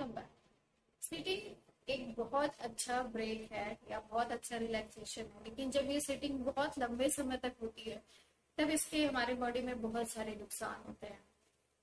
Welcome back. Sitting एक बहुत अच्छा ब्रेक है या बहुत अच्छा रिलैक्सेशन है, लेकिन जब ये सिटिंग बहुत लंबे समय तक होती है तब इसके हमारे बॉडी में बहुत सारे नुकसान होते हैं।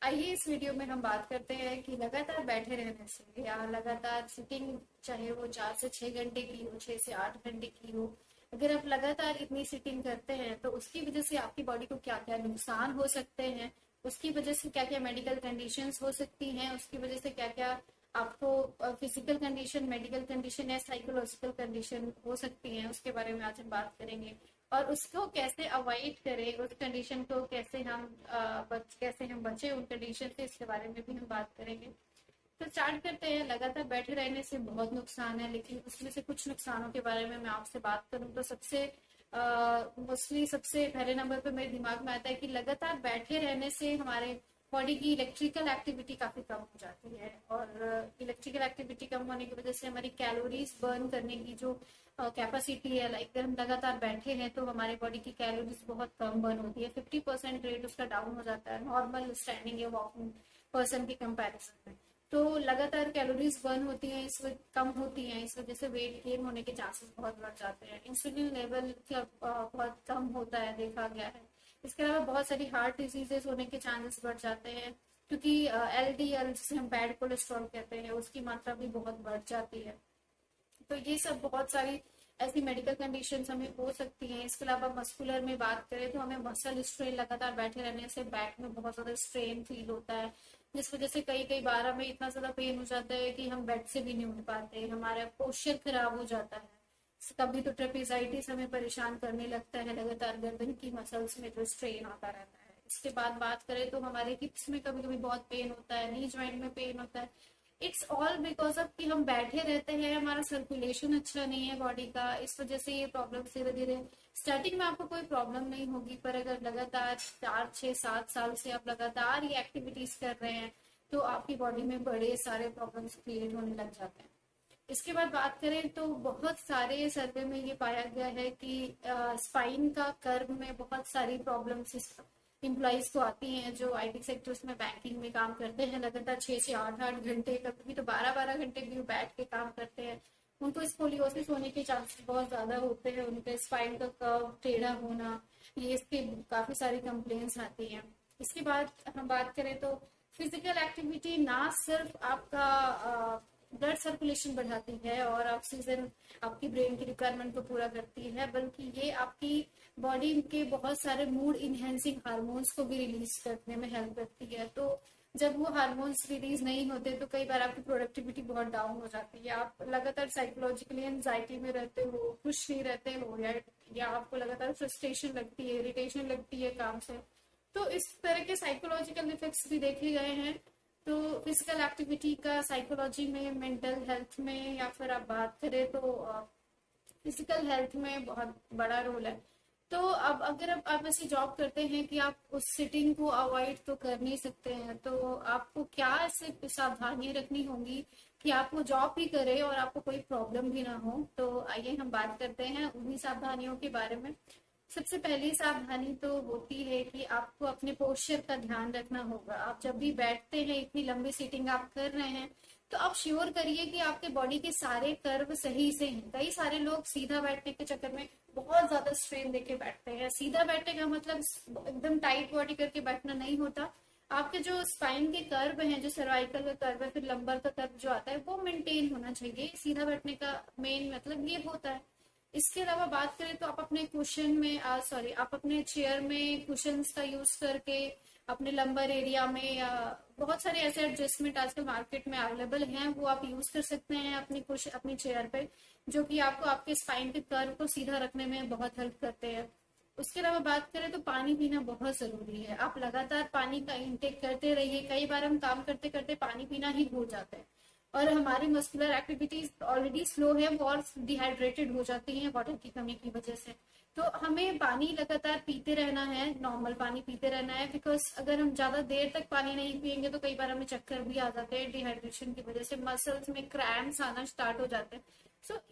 आइए इस वीडियो में हम बात करते हैं कि लगातार बैठे रहने से या लगातार सिटिंग, चाहे वो 4 से 6 घंटे की हो, 6 से 8 घंटे की हो, अगर आप लगातार इतनी सिटिंग करते हैं तो उसकी वजह से आपकी बॉडी को क्या क्या नुकसान हो सकते हैं, उसकी वजह से क्या क्या मेडिकल कंडीशंस हो सकती हैं, उसकी वजह से क्या क्या आपको फिजिकल कंडीशन, मेडिकल कंडीशन या साइकोलॉजिकल कंडीशन हो सकती हैं, उसके बारे में आज हम बात करेंगे। और उसको कैसे अवॉइड करें, उस कंडीशन को कैसे हम बचे उन कंडीशन से, इसके बारे में भी हम बात करेंगे। तो स्टार्ट करते हैं। लगातार बैठे रहने से बहुत नुकसान है, लेकिन उसमें से कुछ नुकसानों के बारे में मैं आपसे बात करूं तो मोस्टली सबसे पहले नंबर पे मेरे दिमाग में आता है कि लगातार बैठे रहने से हमारे बॉडी की इलेक्ट्रिकल एक्टिविटी काफी कम हो जाती है, और इलेक्ट्रिकल एक्टिविटी कम होने की वजह से हमारी कैलोरीज बर्न करने की जो कैपेसिटी है, लाइक अगर हम लगातार बैठे हैं तो हमारे बॉडी की कैलोरीज बहुत कम बर्न होती है। 50% रेट उसका डाउन हो जाता है नॉर्मल स्टैंडिंग या वॉकिंग पर्सन की कंपैरिजन में। तो लगातार कैलोरीज बर्न होती हैं, कम होती हैं, इस वजह से वेट गेन होने के चांसेस बहुत बढ़ जाते हैं। इंसुलिन लेवल बहुत कम होता है, देखा गया है। इसके अलावा बहुत सारी हार्ट डिजीजेस होने के चांसेस बढ़ जाते हैं, क्योंकि LDL जिसे हम बैड कोलेस्ट्रॉल कहते हैं उसकी मात्रा भी बहुत बढ़ जाती है। तो ये सब बहुत सारी ऐसी मेडिकल कंडीशंस हमें हो सकती हैं। इसके अलावा मस्कुलर में बात करें तो हमें मसल स्ट्रेन, लगातार बैठे रहने से बैक में बहुत ज्यादा स्ट्रेन फील होता है, जिस वजह से कई कई बार हमें इतना ज्यादा पेन हो जाता है कि हम बेड से भी नहीं उठ पाते, हमारा पोस्चर खराब हो जाता है। कभी तो ट्रेपेजाइटिस हमें परेशान करने लगता है, लगातार गर्दन की मसल्स में जो स्ट्रेन आता रहता है। इसके बाद बात करें तो हमारे हिप्स में कभी कभी बहुत पेन होता है, नी जॉइंट में पेन होता है। इट्स ऑल बिकॉज ऑफ कि हम बैठे रहते हैं, हमारा सर्कुलेशन अच्छा नहीं है बॉडी का, इस वजह से ये प्रॉब्लम धीरे धीरे, स्टार्टिंग में आपको कोई प्रॉब्लम नहीं होगी, पर अगर लगातार 4 6 7 साल से आप लगातार ये एक्टिविटीज कर रहे हैं तो आपकी बॉडी में बड़े सारे प्रॉब्लम्स क्रिएट होने लग जाते हैं। इसके बाद बात करें तो बहुत सारे सर्वे में ये पाया गया है कि स्पाइन का कर्व में बहुत सारी प्रॉब्लम्स इम्प्लॉइज को आती हैं जो IT सेक्टर्स में, बैंकिंग में काम करते हैं। लगातार 6 से 8 घंटे, कभी तो 12 12 घंटे भी बैठ के काम करते हैं। उनको स्कोलियोसिस होने के चांसेस बहुत ज्यादा होते हैं, उनके स्पाइन का कर्व टेढ़ा होना, ये इसके काफी सारी कंप्लेंट्स आती हैं। इसके बाद हम बात करें तो फिजिकल एक्टिविटी ना सिर्फ आपका ब्लड सर्कुलेशन बढ़ाती है और ऑक्सीजन आपकी ब्रेन की रिक्वायरमेंट को पूरा करती है, बल्कि ये आपकी बॉडी के बहुत सारे मूड इनहेंसिंग हार्मोन्स को भी रिलीज करने में हेल्प करती है। तो जब वो हार्मोन्स रिलीज नहीं होते तो कई बार आपकी प्रोडक्टिविटी बहुत डाउन हो जाती है, आप लगातार साइकोलॉजिकली एंजाइटी में रहते हो, खुश नहीं रहते हो, या आपको लगातार फ्रस्ट्रेशन लगती है, इरिटेशन लगती है काम से। तो इस तरह के साइकोलॉजिकल इफेक्ट्स भी देखे गए हैं। तो फिजिकल एक्टिविटी का साइकोलॉजी में, मेंटल हेल्थ में, या फिर आप बात करें तो फिजिकल हेल्थ में बहुत बड़ा रोल है। तो अब अगर आप ऐसी जॉब करते हैं कि आप उस सिटिंग को अवॉइड तो कर नहीं सकते हैं, तो आपको क्या ऐसे सावधानियां रखनी होंगी कि आप वो जॉब भी करें और आपको कोई प्रॉब्लम भी ना हो। तो आइए हम बात करते हैं उन्हीं सावधानियों के बारे में। सबसे पहली सावधानी तो होती है कि आपको अपने पोस्चर का ध्यान रखना होगा। आप जब भी बैठते हैं, इतनी लंबी सीटिंग आप कर रहे हैं, तो आप श्योर करिए कि आपके बॉडी के सारे कर्व सही से हैं। कई सारे लोग सीधा बैठने के चक्कर में बहुत ज्यादा स्ट्रेन देके बैठते हैं। सीधा बैठने का मतलब एकदम टाइट बॉडी करके बैठना नहीं होता। आपके जो स्पाइन के कर्व हैं, जो सर्वाइकल का कर्व है, फिर लंबर का कर्व जो आता है, वो मेंटेन होना चाहिए। सीधा बैठने का मेन मतलब ये होता है। इसके अलावा बात करें तो आप अपने कुशन में आप अपने चेयर में कुशंस का यूज करके अपने लंबर एरिया में, या बहुत सारे ऐसे एडजस्टमेंट आजकल मार्केट में अवेलेबल हैं, वो आप यूज कर सकते हैं अपनी चेयर पे, जो कि आपको आपके स्पाइन के कर्व को सीधा रखने में बहुत हेल्प करते हैं। उसके अलावा बात करें तो पानी पीना बहुत जरूरी है। आप लगातार पानी का इंटेक करते रहिए। कई बार हम काम करते करते पानी पीना ही भूल जाते हैं और हमारी मस्कुलर एक्टिविटीज ऑलरेडी स्लो है, वो और डिहाइड्रेटेड हो जाती हैं वाटर की कमी की वजह से। तो हमें पानी लगातार पीते रहना है, नॉर्मल पानी पीते रहना है, बिकॉज अगर हम ज्यादा देर तक पानी नहीं पियेंगे तो कई बार हमें चक्कर भी आ जाते हैं डिहाइड्रेशन की वजह से, मसल्स में क्रैम्प्स आना स्टार्ट हो जाते हैं।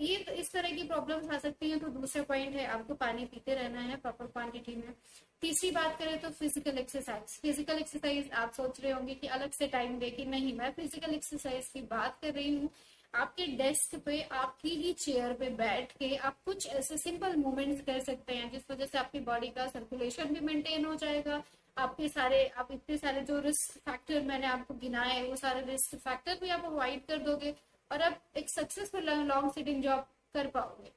ये तो इस तरह की प्रॉब्लम्स आ सकती हैं। तो दूसरा पॉइंट है आपको पानी पीते रहना है प्रॉपर क्वांटिटी में। तीसरी बात करें तो फिजिकल एक्सरसाइज। फिजिकल एक्सरसाइज आप सोच रहे होंगे कि अलग से टाइम दे कि नहीं, मैं फिजिकल एक्सरसाइज की बात कर रही हूँ। आपके डेस्क पे आपकी ही चेयर पे बैठ के आप कुछ ऐसे सिंपल मूवमेंट्स कर सकते हैं जिस वजह से आपकी बॉडी का सर्कुलेशन भी मेंटेन हो जाएगा। आप इतने सारे जो रिस्क फैक्टर मैंने आपको गिनाए वो सारे रिस्क फैक्टर भी आप अवॉइड कर दोगे और आप एक सक्सेसफुल लॉन्ग सिटिंग जॉब कर पाओगे।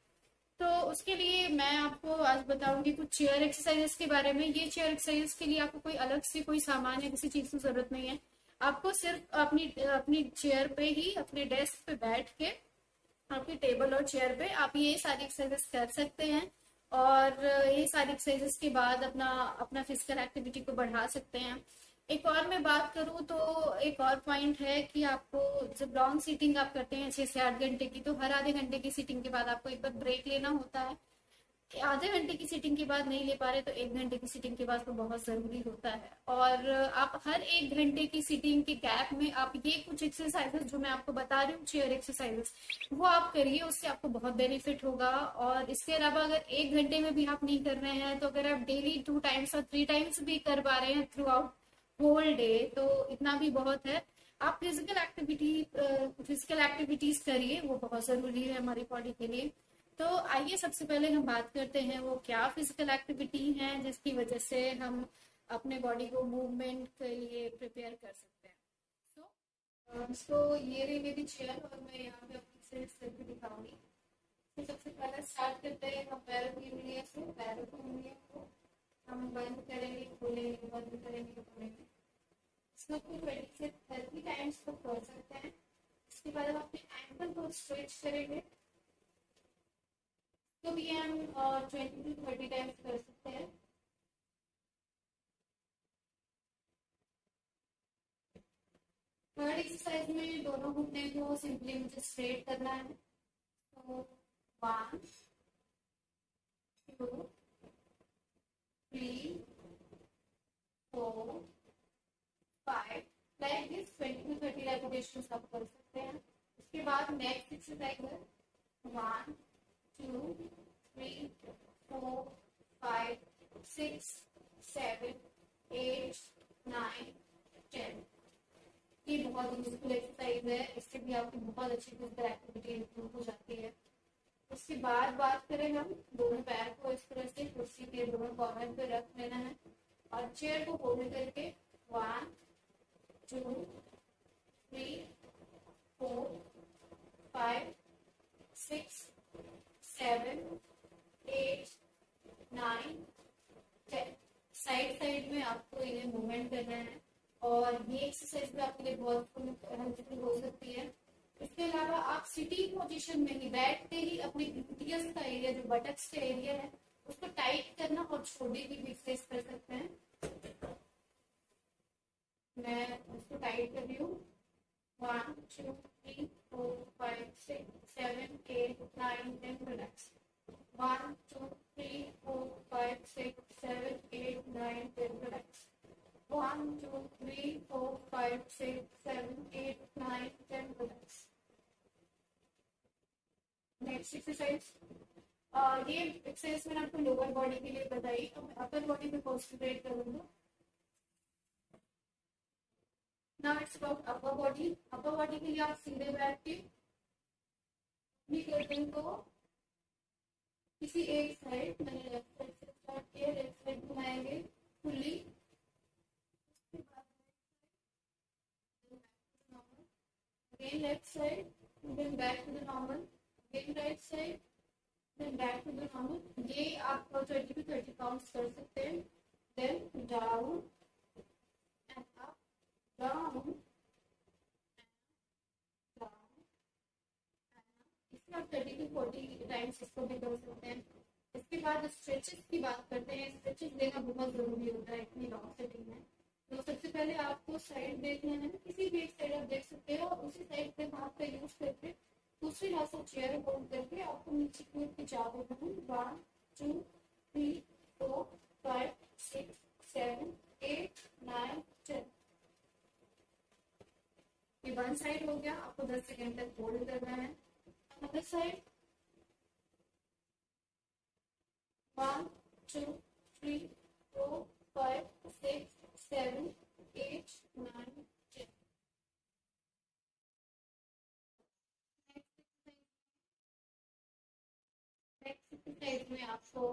तो उसके लिए मैं आपको आज बताऊंगी कुछ चेयर एक्सरसाइजेस के बारे में। ये चेयर एक्सरसाइजेस के लिए आपको कोई अलग से कोई सामान या किसी चीज की जरूरत नहीं है। आपको सिर्फ अपनी अपनी चेयर पे ही अपने डेस्क पे बैठ के आपकी टेबल और चेयर पे आप ये सारी एक्सरसाइजेस कर सकते हैं। और ये सारी एक्सरसाइजेस के बाद अपना अपना फिजिकल एक्टिविटी को बढ़ा सकते हैं। एक और मैं बात करूं तो एक और पॉइंट है कि आपको जब लॉन्ग सीटिंग आप करते हैं 6 से 8 घंटे की, तो हर आधे घंटे की सीटिंग के बाद आपको एक बार ब्रेक लेना होता है। आधे घंटे की सीटिंग के बाद नहीं ले पा रहे तो 1 घंटे की सीटिंग के बाद तो बहुत जरूरी होता है। और आप हर 1 घंटे की सीटिंग के गैप में आप ये कुछ एक्सरसाइजेस जो मैं आपको बता रही हूँ चेयर एक्सरसाइजेस, वो आप करिए, उससे आपको बहुत बेनिफिट होगा। और इसके अलावा अगर 1 घंटे में भी आप नहीं कर रहे हैं तो अगर आप डेली 2 टाइम्स और 3 टाइम्स भी कर पा रहे हैं थ्रू आउट होल डे तो इतना भी बहुत है। आप फिजिकल एक्टिविटीज करिए, वो बहुत जरूरी है हमारी बॉडी के लिए। तो आइए सबसे पहले हम बात करते हैं वो क्या फिजिकल एक्टिविटी है जिसकी वजह से हम अपने बॉडी को मूवमेंट के लिए प्रिपेयर कर सकते हैं। ये रही मेरी चेयर और मैं यहाँ पे अपनी एक्सरसाइज करके दिखाऊंगी। तो सबसे पहले स्टार्ट करते हैं हम पैरों की उंगलियों से। पैरों की उंगलियों को हम बंद करेंगे, खोलेंगे, बंद करेंगे, खोलेंगे। इसमें कोई 20 से 30 टाइम्स को कर सकते हैं। इसके बाद हम अपने एंकल को स्ट्रेच करेंगे, तो भी हम 20 से 30 टाइम्स कर सकते हैं। थर्ड एक्सरसाइज में दोनों घुटने को सिंपली मुझे स्ट्रेट करना है। तो 1 2 3 4 5 लाइक दिस 20 to 30 रेपिटेशंस आप कर सकते हैं। उसके बाद नेक्स्ट एक्सरसाइज है 1 2 3 4 5 6 7 8 9 10। ये बहुत यूजफुल एक्सरसाइज है, इससे भी आपकी बहुत अच्छी फिजिकल एक्टिविटी इंप्रूव हो जाती है। उसके बाद बात करें हम, दोनों पैर को इस तरह से कुर्सी के दोनों कॉर्नर पे रख लेना है और चेयर को होल्ड करके 1 2 3 4 5 6 7 8 9 10। साइड में आपको इन्हें मूवमेंट करना है और ये एक्सरसाइज भी आपके लिए बहुत हेल्पफुल हो सकती है। इसके अलावा आप सिटिंग पोजीशन में ही बैठते ही अपने ग्लूटियस का एरिया, जो बटक्स का एरिया है, उसको टाइट करना और छोड़ने की भी एक्सरसाइज कर सकते हैं। मैं उसको टाइट कर रही हूँ। 1 2 3 4 5 6 7 8 9 10 relax. 1 2 3 4 5 6 7 8 9 10 relax. 1 2 3 4 5 6 7 8 9 10 relax. Next exercise, ये एक्सरसाइज मैंने आपको लोअर बॉडी के लिए बताई, अब मैं अपर बॉडी पे कॉन्सेंट्रेट करूंगा। Now it's about upper body. Upper body के लिए आप सीधे बैठ के अपनी गर्दन को किसी एक साइड, मैंने लेफ्ट साइड से स्टार्ट किया, लेफ्ट साइड घुमाएंगे fully. Again left side, then back to the normal. Again right side, then back to the normal. ये आप 20 to 30 काउंट्स कर सकते हैं। Then down and up, down and down and up। इसमें आप 30 to 40 times इसको भी कर सकते हैं। इसके बाद स्ट्रेचेस की बात करते हैं। स्ट्रेचेस देना बहुत जरूरी होता है इतनी लॉन्ग सेटिंग में। तो सबसे पहले आपको साइड देखना है, किसी भी एक साइड आप देख सकते हो और उसी साइड पे हाथ का यूज करके दूसरी हाथ से चेयर होल्ड करके आपको नीचे की ओर खिंचा देना है। 1 2 3 4 5 6 7 8 9 10। ये वन साइड हो गया, आपको 10 सेकेंड तक होल्ड करना है। Other side 1 2 3 4 5 6 7 8 9 10। नेक्स्ट एक्सरसाइज में आपको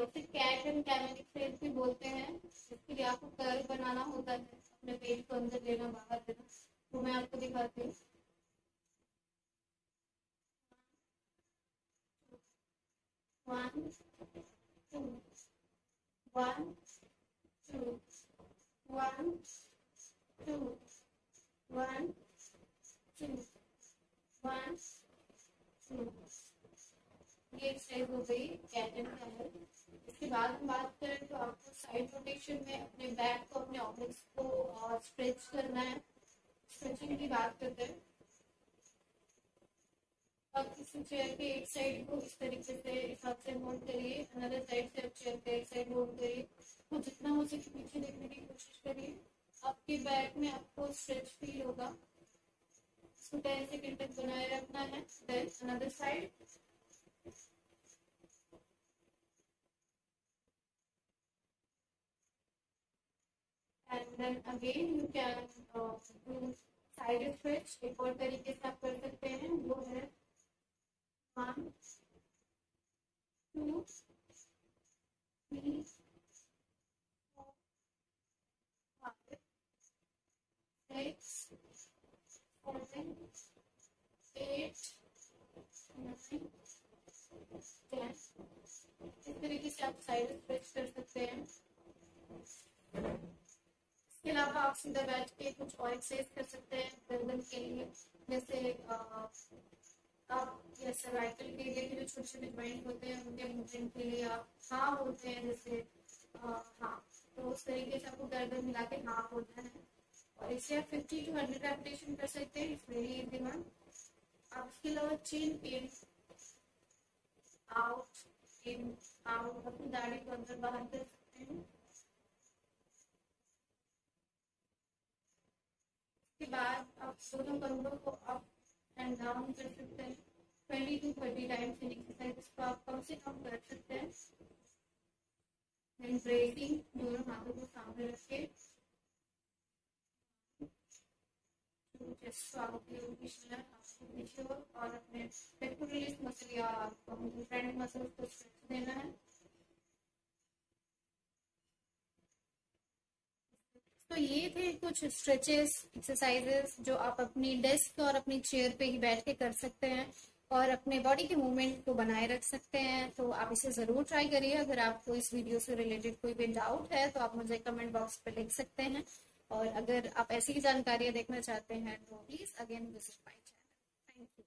इसे कैट एंड कैमल एक्सरसाइज भी बोलते हैं। इसके लिए आपको कर्व बनाना होता है, अपने पेट को अंदर लेना बाहर लेना। तो मैं आपको दिखाती हूँ। 1 2 1 2 1 2 1 2 1 2। ये एक्सरसाइज हो गई कैट एंड कैमल। इसके बाद हम बात करें तो आपको साइड रोटेशन में अपने बैक को, अपने ऑब्लिक्स को स्ट्रेच करना है। स्ट्रेचिंग की बात करते हैं। अब किसी चेयर के एक साइड को इस तरीके से इस हाथ से होल्ड करिए, अनदर साइड से चेयर के एक साइड होल्ड करिए। तो जितना हो सके पीछे देखने की कोशिश करिए। आपके बैक में आपको स्ट्रेच फील होगा। इसको 10 सेकेंड तक बनाए रखना है। Then another side. And then again you can do side stretch। एक और तरीके से आप कर सकते हैं, वो है 1 2 3 4 5 6 7 8 9 10। इस तरीके से आप साइड स्ट्रेच कर सकते हैं। इसके अलावा आप सीधा बैठ के कुछ और एक्सरसाइज कर सकते हैं गर्दन के लिए। जैसे आप या सर्वाइकल के लिए जो छोटे छोटे जॉइंट होते हैं उनके मूवमेंट के लिए आप हाँ बोलते हैं, जैसे हाँ, तो उस तरीके से आपको गर्दन मिला के हाँ बोलना है। और इसे आप 50 to 100 रेपिटेशन कर सकते हैं। It's very easy one. आप इसके अलावा चिन इन आउट अपनी दाढ़ी को अंदर बाहर कर सकते हैं। के बाद आप दोनों कंधों को अप एंड डाउन कर सकते हैं। 20 to 30 टाइम्स इन एक्सरसाइज को आप कम से कम कर सकते हैं। ब्रेथिंग, दोनों हाथों को सामने रख के चेस्ट को आगे पीछे और अपने पेक्टोरलिस मसल या फ्रंट मसल को स्ट्रेच देना है। तो ये थे कुछ स्ट्रेचेस एक्सरसाइजेस जो आप अपनी डेस्क और अपनी चेयर पे ही बैठ के कर सकते हैं और अपने बॉडी के मूवमेंट को बनाए रख सकते हैं। तो आप इसे जरूर ट्राई करिए। अगर आपको इस वीडियो से रिलेटेड कोई भी डाउट है तो आप मुझे कमेंट बॉक्स पे लिख सकते हैं। और अगर आप ऐसी ही जानकारियां देखना चाहते हैं तो please again visit my channel. Thank you.